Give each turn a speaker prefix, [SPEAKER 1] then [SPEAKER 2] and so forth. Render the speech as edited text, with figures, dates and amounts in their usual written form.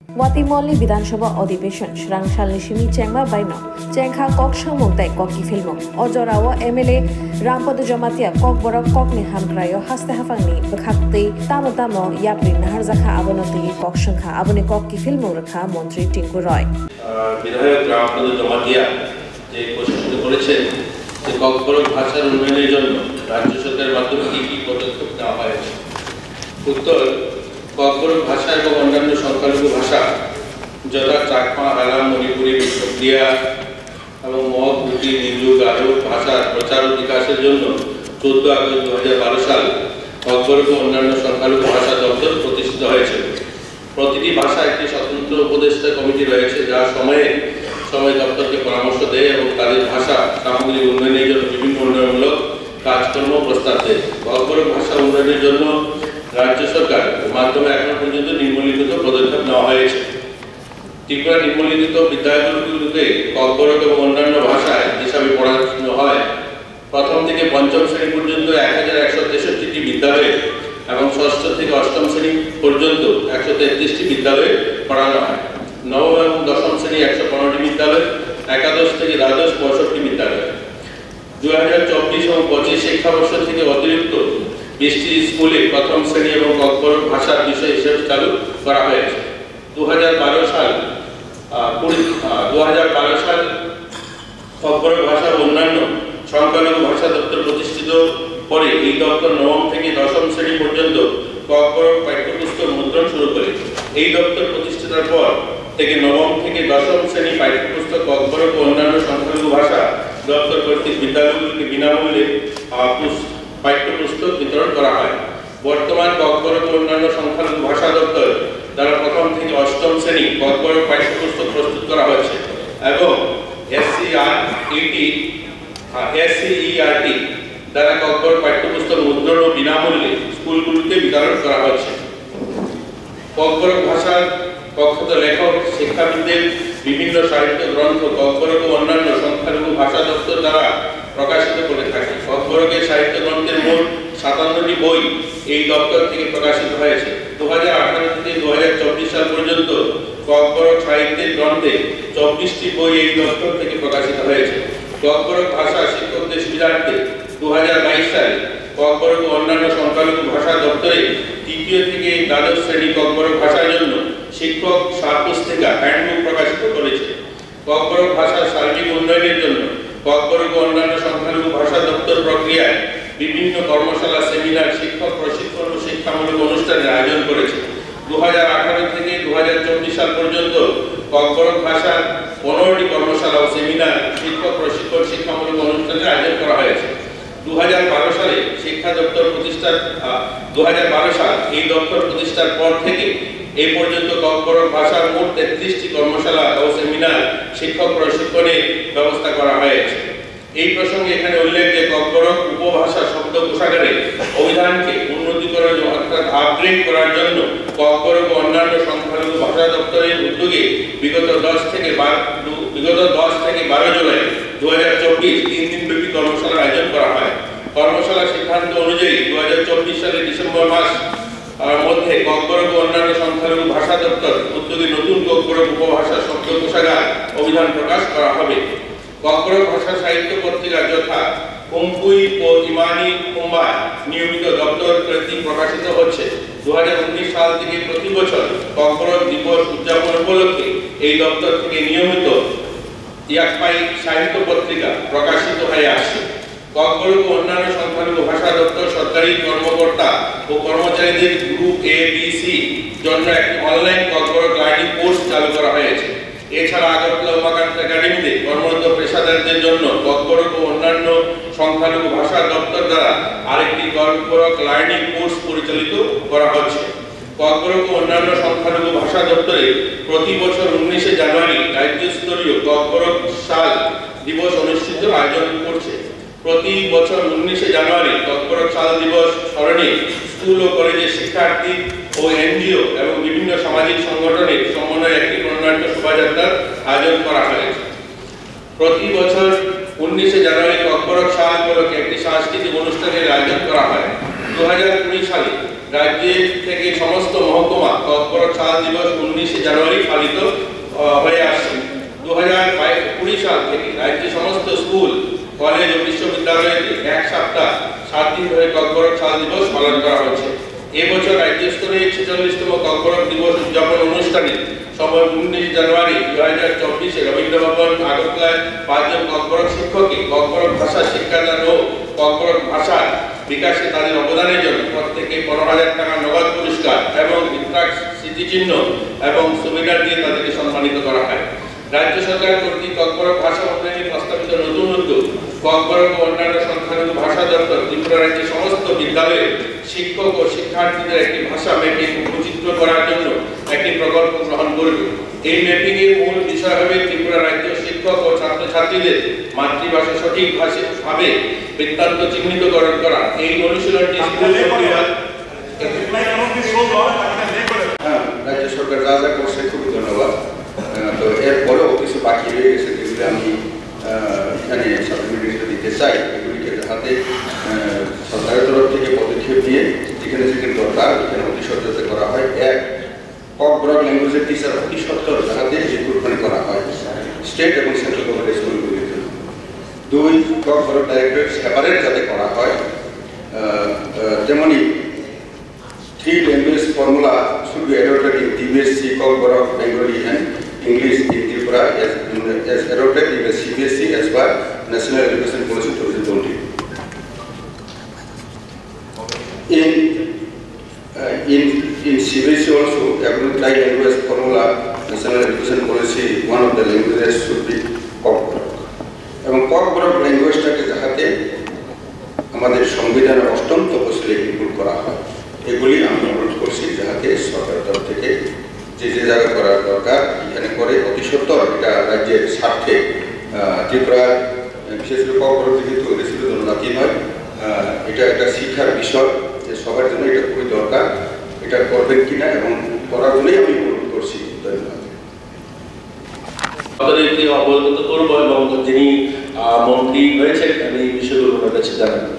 [SPEAKER 1] Watimoli বিধানসভা অধিবেশন রাংসালনি সিমি চেংমা বাইনো চেংখা কক সামুংতাই ককি ফিল্ম অজরাও এমএলএ রামপদ জমাতিয়া কক বড় ককনি হামক্রায়ো হাসতে হাফাংনি খাকতে তামো তামো ইয়াপ্রি নাহারজাখা আবনতি কক সংখ্যা আবনি ককি ফিল্ম রেখা মন্ত্রী টিঙ্কু রয়
[SPEAKER 2] বিধায়ক রামপদ জমাতিয়া যে প্রশ্ন করেছেন যে কক বড় ভাষার উন্নয়নের জন্য রাজ্য সরকারের মাধ্যমে কি পদক্ষেপ নেওয়া হয়েছে উত্তর ককবরক ভাষা এবং অন্যান্য সংখ্যালঘু ভাষা যথা চাকমা হালাম মণিপুরি বিষ্ণুপ্রিয়া এবং মগ কুটি নিন্দু গারো ভাষার প্রচার ও বিকাশের জন্য 14 আগস্ট 2012 সাল ককবরক ও অন্যান্য সংখ্যালঘু ভাষা দপ্তর প্রতিষ্ঠিত হয়েছে। প্রতিটি ভাষা একটি স্বতন্ত্র উপদেষ্টা কমিটি রয়েছে যা সময় দপ্তরকে পরামর্শ দেয় এবং তাদের ভাষা সামগ্রিক উন্নয়নের জন্য বিভিন্ন উন্নয়নমূলক কাজকর্ম প্রস্তাব দেয়। ককবরক ভাষা উন্নয়নের জন্য রাজ্য সরকার মাধ্যমে এখন পর্যন্ত নিম্নলিখিত পদক্ষেপ নেওয়া হয়েছে। ত্রিপুরা নিম্নলিখিত বিদ্যালয়গুলোতে ককবরক এবং অন্যান্য ভাষায় হিসাবে পড়ানো হয়। প্রথম থেকে পঞ্চম শ্রেণী পর্যন্ত 1163টি বিদ্যালয়ে এবং ষষ্ঠ থেকে অষ্টম শ্রেণী পর্যন্ত 133টি বিদ্যালয়ে পড়ানো হয়। নবম এবং দশম শ্রেণী 115টি বিদ্যালয়, একাদশ থেকে দ্বাদশ 65টি বিদ্যালয়। 2024 এবং 25 শিক্ষাবর্ষ থেকে অতিরিক্ত 20টি স্কুলে প্রথম শ্রেণী এবং ককবরক ভাষার বিষয় হিসেবে চালু করা হয়েছে। 2012 সাল ককবরক ভাষা ও অন্যান্য সংখ্যালঘু ভাষা দপ্তর প্রতিষ্ঠিত পরে এই দপ্তর নবম থেকে দশম শ্রেণী পর্যন্ত ককবরক পাঠ্যপুস্তক মুদ্রণ শুরু করে। এই দপ্তর প্রতিষ্ঠিতার পর থেকে নবম থেকে দশম শ্রেণী পাঠ্যপুস্তক ককবরক ও অন্যান্য সংখ্যালঘু ভাষা দপ্তর কর্তৃক বিদ্যালয়গুলিকে বিনামূল্যে পাঠ্যপুস্তক বিতরণ করা হয়। বর্তমান ককবরক ও অন্যান্য সংখ্যালঘু ভাষা দপ্তর দ্বারা প্রথম থেকে অষ্টম শ্রেণী ককবরক পাঠ্যপুস্তক প্রস্তুত করা হয়েছে এবং SCERT দ্বারা ককবরক পাঠ্যপুস্তক মুদ্রণ ও বিনামূল্যে স্কুলগুলিতে বিতরণ করা হচ্ছে। ককবরক ভাষার প্রখ্যাত লেখক শিক্ষাবিদদের বিভিন্ন সাহিত্য গ্রন্থ ককবরক ও অন্যান্য সংখ্যালঘু ভাষা দপ্তর দ্বারা প্রকাশিত করে থাকে। ককবরকের সাহিত্য গ্রন্থের মোট 57টি বই এই দপ্তর থেকে প্রকাশিত হয়েছে। 2018 থেকে 2024 সাল পর্যন্ত ককবরক সাহিত্যের গ্রন্থে 24টি বই এই দপ্তর থেকে প্রকাশিত হয়েছে। ককবরক ভাষা শিক্ষকদের সুবিধার্থে 2022 সালে ককবরক ও অন্যান্য সংখ্যালঘু ভাষা দপ্তরে তৃতীয় থেকে দ্বাদশ শ্রেণী ককবরক ভাষার জন্য শিক্ষক সারপুস্তিকা হ্যান্ডবুক প্রকাশিত করেছে। ককবরক ভাষার সার্বিক উন্নয়নের জন্য ককবরক ও অন্যান্য সংখ্যালঘু ভাষা দপ্তর প্রক্রিয়ায় বিভিন্ন কর্মশালা, সেমিনার, শিক্ষক প্রশিক্ষণ ও শিক্ষামূলক অনুষ্ঠানের আয়োজন করেছে। 2018 থেকে 2024 সাল পর্যন্ত ককবরক ভাষার 15টি কর্মশালা ও সেমিনার, শিক্ষক প্রশিক্ষণ, শিক্ষামূলক অনুষ্ঠানের আয়োজন করা হয়েছে। 2012 সালে শিক্ষা দপ্তর প্রতিষ্ঠার 2012 সাল এই দপ্তর প্রতিষ্ঠার পর থেকে এই পর্যন্ত ককবরক ভাষার মোট 33টি কর্মশালা ও সেমিনার, শিক্ষক প্রশিক্ষণের ব্যবস্থা করা হয়েছে। এই প্রসঙ্গে এখানে উল্লেখ যে ককবরক উপভাষা শব্দ কোষাগারে অভিধানকে উন্নতিকরণ অর্থাৎ আপগ্রেড করার জন্য ককবরক ও অন্যান্য সংখ্যালঘু ভাষা দপ্তরের উদ্যোগে বিগত 10 থেকে 12 জুলাই 2024 3 দিনব্যাপী কর্মশালার আয়োজন করা হয়। কর্মশালার সিদ্ধান্ত অনুযায়ী 2024 সালের ডিসেম্বর মাস মধ্যে ককবরক ও অন্যান্য সংখ্যালঘু ভাষা দপ্তর উদ্যোগে নতুন ককবরক উপভাষা শব্দ কোষাগার অভিধান প্রকাশ করা হবে। ককবরক ভাষা সাহিত্য পত্রিকা যথা কুম্পুই ও ইমানি কুম্বাই নিয়মিত দপ্তর কর্তৃক প্রকাশিত হচ্ছে। 2019 সাল থেকে প্রতি বছর ককবরক দিবস উদযাপন উপলক্ষে এই দপ্তর থেকে নিয়মিত ইয়াকপাই সাহিত্য পত্রিকা প্রকাশিত হয়ে আসছে। ককবরক ও অন্যান্য সংখ্যালঘু ভাষা দপ্তর সরকারি কর্মকর্তা ও কর্মচারীদের গ্রুপ ABC জন্য একটি অনলাইন ককবরক লার্নিং কোর্স চালু করা হয়েছে। এছাড়া আগরতলা উমাকান্ত একাডেমিতে কর্মরত পেশাদারদের জন্য ককবরক ও অন্যান্য সংখ্যালঘু ভাষা দপ্তর দ্বারা আরেকটি ককবরক লার্নিং কোর্স পরিচালিত করা হচ্ছে। ককবরক ও অন্যান্য সংখ্যালঘু ভাষা দপ্তরে প্রতি বছর 19 জানুয়ারি রাজ্যস্তরীয় ককবরক সাল দিবস অনুষ্ঠিত আয়োজন করছে। প্রতি বছর 19 জানুয়ারি ককবরক সাল দিবস স্মরণে স্কুল ও কলেজের শিক্ষার্থী ও NGO এবং বিভিন্ন সামাজিক সংগঠনের সমন্বয়ে একটি বর্ণাঢ্য শোভাযাত্রার আয়োজন করা হয়েছে। প্রতি বছর 19 জানুয়ারি ককবরক সাল উপলক্ষে একটি সাংস্কৃতিক অনুষ্ঠানের আয়োজন করা হয়। 2020 সালে রাজ্য থেকে সমস্ত মহকুমা ককবরক সাল দিবস 19 জানুয়ারি পালিত হয়ে আসছে। 2020 সাল থেকে রাজ্যের সমস্ত স্কুল, কলেজ ও বিশ্ববিদ্যালয়তে এক সপ্তাহ 7 দিন ধরে ককবরক সাল দিবস পালন করা হচ্ছে। এবছর রাজ্য স্তরে 46তম ককবরক দিবস উদযাপন অনুষ্ঠানে সময় 19 জানুয়ারি 2024 রবীন্দ্র ভবন আগরতলায় 5 জন ককবরক শিক্ষককে ককবরক ভাষা শিক্ষাদান ও ককবরক ভাষার বিকাশে তাদের অবদানের জন্য প্রত্যেকে 15,000 টাকা নগদ পুরস্কার এবং স্মৃতিচিহ্ন এবং সুবিধা দিয়ে তাদেরকে সম্মানিত করা হয়। রাজ্য সরকার কর্তৃক ককবরক ভাষা উন্নয়নে প্রস্তাবিত নতুন উদ্যোগ ককবরক ও অন্যান্য সংখ্যালঘু ভাষা দপ্তর ত্রিপুরা রাজ্যের সমস্ত বিদ্যালয়ে শিক্ষক ও শিক্ষার্থীদের একটি ভাষা ম্যাপিং উপচিত্র করার জন্য একটি প্রকল্প গ্রহণ করবে। এই ম্যাপিং এর মূল বিষয় হবে ত্রিপুরা রাজ্য শিক্ষক ও ছাত্রছাত্রীদের মাতৃভাষা সঠিক ভাবে বৃত্তান্ত চিহ্নিতকরণ করা। এই অনুশীলনটি স্কুল
[SPEAKER 3] রাজ্য সরকার যা যা করছে খুবই ধন্যবাদ। তো এরপরেও কিছু বাকি রয়ে গেছে যেগুলি আমি এখানে সাপ্লিমেন্টারি দিতে চাই। এগুলিকে যাতে সরকারের তরফ থেকে পদক্ষেপ নিয়ে যেখানে যেখানে দরকার এখানে অতি সত্তর করা হয়। এক, ককবরক ল্যাঙ্গুয়েজের টিচার অতি সত্তর যাতে রিক্রুটমেন্ট করা হয় স্টেট এবং সেন্ট্রাল গভর্নমেন্ট স্কুলগুলির জন্য। 2, ককবরক ডাইরেক্টরেট সেপারেট যাতে করা হয়। তেমনি 3 language formula should be adopted in DBSC, Kokborok, Bengali and English in Tripura as adopted in the CBSC as per National Education Policy 2020. In CBSC also, every tri-language formula, National Education Policy, one of the languages should be Kokborok. এবং ককবরক ল্যাঙ্গুয়েজটাকে যাতে আমাদের সংবিধানের 8ম তফসিলে include করা হয়, এগুলি আমি অনুরোধ করছি যাতে সরকারের তরফ থেকে যে যে জায়গা করার দরকার এখানে করে অতি সত্তর এটা রাজ্যের স্বার্থে। ত্রিপুরার বিশেষ করে ককবরক যেহেতু শুধু জনজাতি নয়, এটা একটা শিক্ষার বিষয় যে সবার জন্য এটা খুবই দরকার। এটা করবেন কিনা এবং করার জন্যই আমি অনুরোধ করছি। ধন্যবাদ।
[SPEAKER 4] আপনাদেরকে অবগত করবো এবং যিনি মন্ত্রী হয়েছেন আমি এই বিষয়গুলো ওনার কাছে জানাবো।